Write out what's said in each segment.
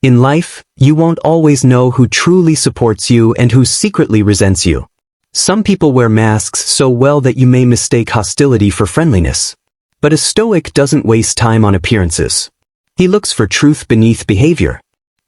In life, you won't always know who truly supports you and who secretly resents you. Some people wear masks so well that you may mistake hostility for friendliness. But a Stoic doesn't waste time on appearances. He looks for truth beneath behavior.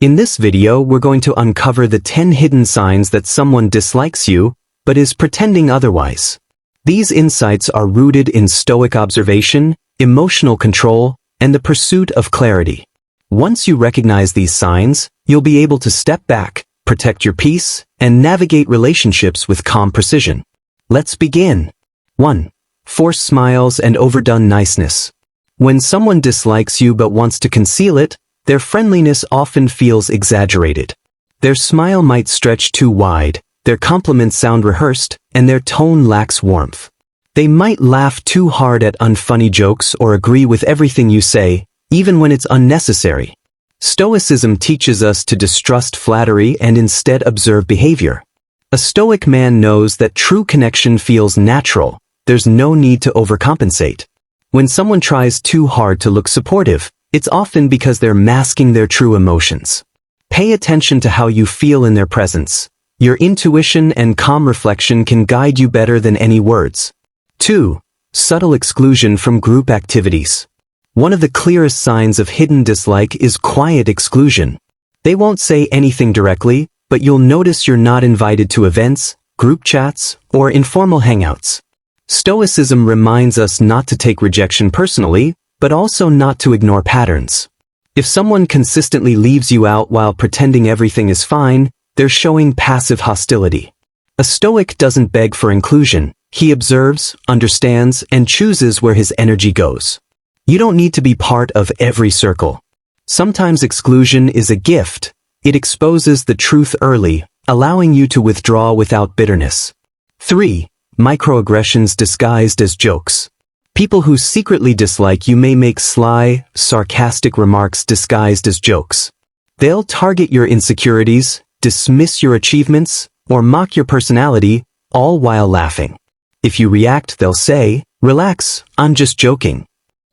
In this video, we're going to uncover the 10 hidden signs that someone dislikes you, but is pretending otherwise. These insights are rooted in Stoic observation, emotional control, and the pursuit of clarity. Once you recognize these signs, you'll be able to step back, protect your peace, and navigate relationships with calm precision. Let's begin. 1. Forced smiles and overdone niceness. When someone dislikes you but wants to conceal it, their friendliness often feels exaggerated. Their smile might stretch too wide, their compliments sound rehearsed, and their tone lacks warmth. They might laugh too hard at unfunny jokes or agree with everything you say, even when it's unnecessary. Stoicism teaches us to distrust flattery and instead observe behavior. A Stoic man knows that true connection feels natural. There's no need to overcompensate. When someone tries too hard to look supportive, it's often because they're masking their true emotions. Pay attention to how you feel in their presence. Your intuition and calm reflection can guide you better than any words. 2. Subtle exclusion from group activities. One of the clearest signs of hidden dislike is quiet exclusion. They won't say anything directly, but you'll notice you're not invited to events, group chats, or informal hangouts. Stoicism reminds us not to take rejection personally, but also not to ignore patterns. If someone consistently leaves you out while pretending everything is fine, they're showing passive hostility. A Stoic doesn't beg for inclusion. He observes, understands, and chooses where his energy goes. You don't need to be part of every circle. Sometimes exclusion is a gift. It exposes the truth early, allowing you to withdraw without bitterness. 3. Microaggressions disguised as jokes. People who secretly dislike you may make sly, sarcastic remarks disguised as jokes. They'll target your insecurities, dismiss your achievements, or mock your personality, all while laughing. If you react, they'll say, "Relax, I'm just joking."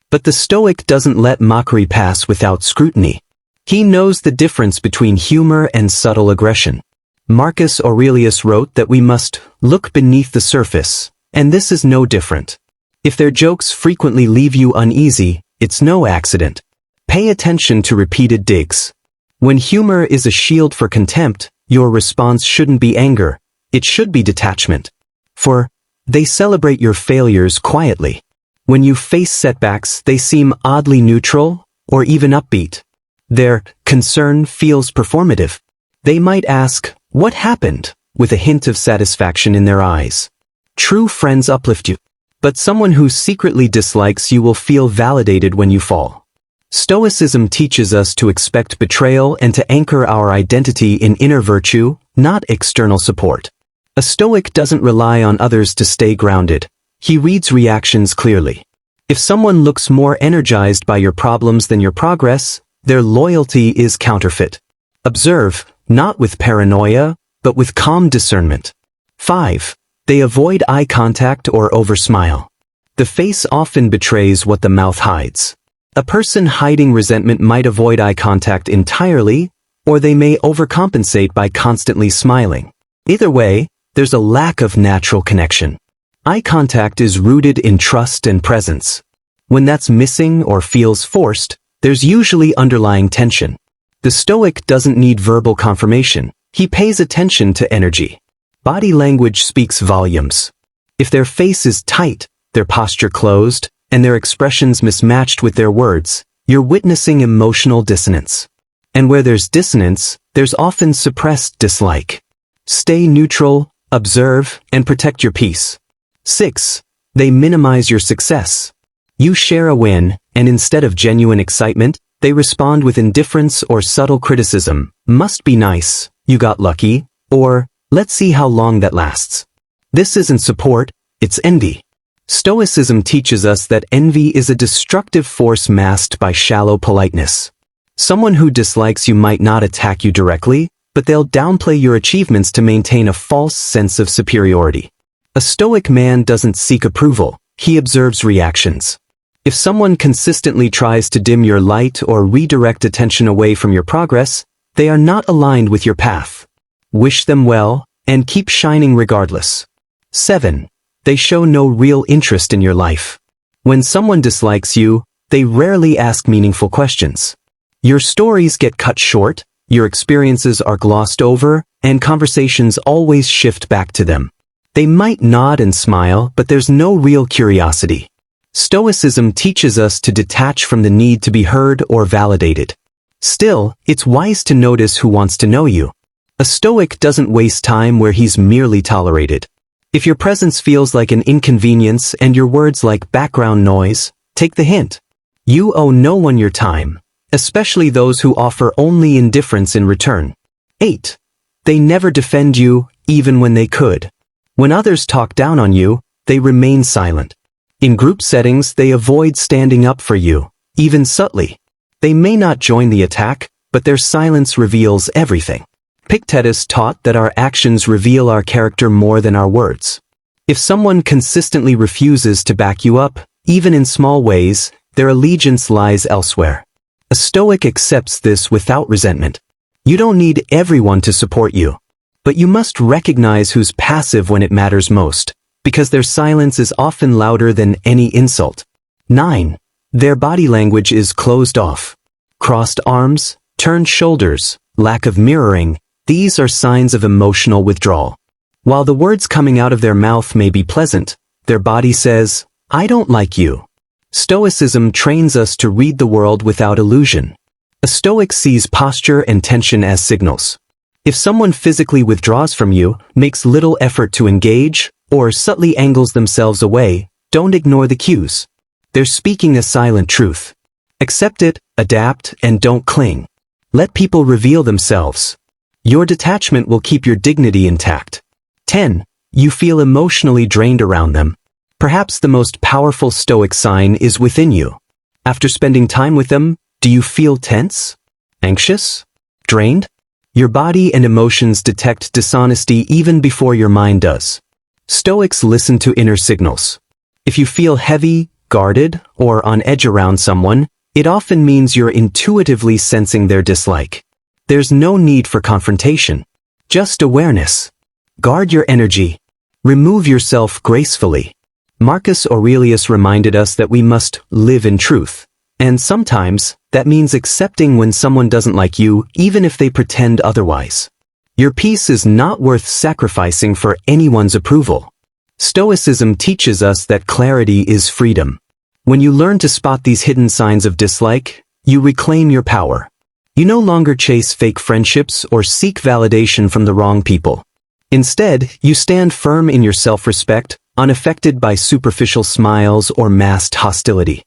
But the Stoic doesn't let mockery pass without scrutiny. He knows the difference between humor and subtle aggression. Marcus Aurelius wrote that we must look beneath the surface, and this is no different. If their jokes frequently leave you uneasy, it's no accident. Pay attention to repeated digs. When humor is a shield for contempt, your response shouldn't be anger, it should be detachment. For they celebrate your failures quietly. When you face setbacks, they seem oddly neutral, or even upbeat. Their concern feels performative. They might ask, "What happened?" with a hint of satisfaction in their eyes. True friends uplift you. But someone who secretly dislikes you will feel validated when you fall. Stoicism teaches us to expect betrayal and to anchor our identity in inner virtue, not external support. A Stoic doesn't rely on others to stay grounded. He reads reactions clearly. If someone looks more energized by your problems than your progress, their loyalty is counterfeit. Observe, not with paranoia, but with calm discernment. 5. They avoid eye contact or oversmile. The face often betrays what the mouth hides. A person hiding resentment might avoid eye contact entirely, or they may overcompensate by constantly smiling. Either way, there's a lack of natural connection. Eye contact is rooted in trust and presence. When that's missing or feels forced, there's usually underlying tension. The Stoic doesn't need verbal confirmation. He pays attention to energy. Body language speaks volumes. If their face is tight, their posture closed, and their expressions mismatched with their words, you're witnessing emotional dissonance. And where there's dissonance, there's often suppressed dislike. Stay neutral, observe, and protect your peace. 6. They minimize your success. You share a win, and instead of genuine excitement, they respond with indifference or subtle criticism. "Must be nice, you got lucky," or "Let's see how long that lasts." This isn't support, it's envy. Stoicism teaches us that envy is a destructive force masked by shallow politeness. Someone who dislikes you might not attack you directly, but they'll downplay your achievements to maintain a false sense of superiority. A Stoic man doesn't seek approval, he observes reactions. If someone consistently tries to dim your light or redirect attention away from your progress, They are not aligned with your path. Wish them well, and keep shining regardless. 7. They show no real interest in your life. When someone dislikes you, they rarely ask meaningful questions. Your stories get cut short, your experiences are glossed over, and conversations always shift back to them. They might nod and smile, but there's no real curiosity. Stoicism teaches us to detach from the need to be heard or validated. Still, it's wise to notice who wants to know you. A Stoic doesn't waste time where he's merely tolerated. If your presence feels like an inconvenience and your words like background noise, take the hint. You owe no one your time, especially those who offer only indifference in return. 8. They never defend you, even when they could. When others talk down on you, they remain silent. In group settings, they avoid standing up for you, even subtly. They may not join the attack, but their silence reveals everything. Epictetus taught that our actions reveal our character more than our words. If someone consistently refuses to back you up, even in small ways, their allegiance lies elsewhere. A Stoic accepts this without resentment. You don't need everyone to support you. But you must recognize who's passive when it matters most, because their silence is often louder than any insult. 9. Their body language is closed off. Crossed arms, turned shoulders, lack of mirroring, these are signs of emotional withdrawal. While the words coming out of their mouth may be pleasant, their body says, "I don't like you." Stoicism trains us to read the world without illusion. A Stoic sees posture and tension as signals. If someone physically withdraws from you, makes little effort to engage, or subtly angles themselves away, don't ignore the cues. They're speaking a silent truth. Accept it, adapt, and don't cling. Let people reveal themselves. Your detachment will keep your dignity intact. 10. You feel emotionally drained around them. Perhaps the most powerful Stoic sign is within you. After spending time with them, do you feel tense? Anxious? Drained? Your body and emotions detect dishonesty even before your mind does. Stoics listen to inner signals. If you feel heavy, guarded, or on edge around someone, it often means you're intuitively sensing their dislike. There's no need for confrontation, just awareness. Guard your energy. Remove yourself gracefully. Marcus Aurelius reminded us that we must live in truth, and sometimes that means accepting when someone doesn't like you, even if they pretend otherwise. Your peace is not worth sacrificing for anyone's approval. Stoicism teaches us that clarity is freedom. When you learn to spot these hidden signs of dislike, you reclaim your power. You no longer chase fake friendships or seek validation from the wrong people. Instead, you stand firm in your self-respect, unaffected by superficial smiles or masked hostility.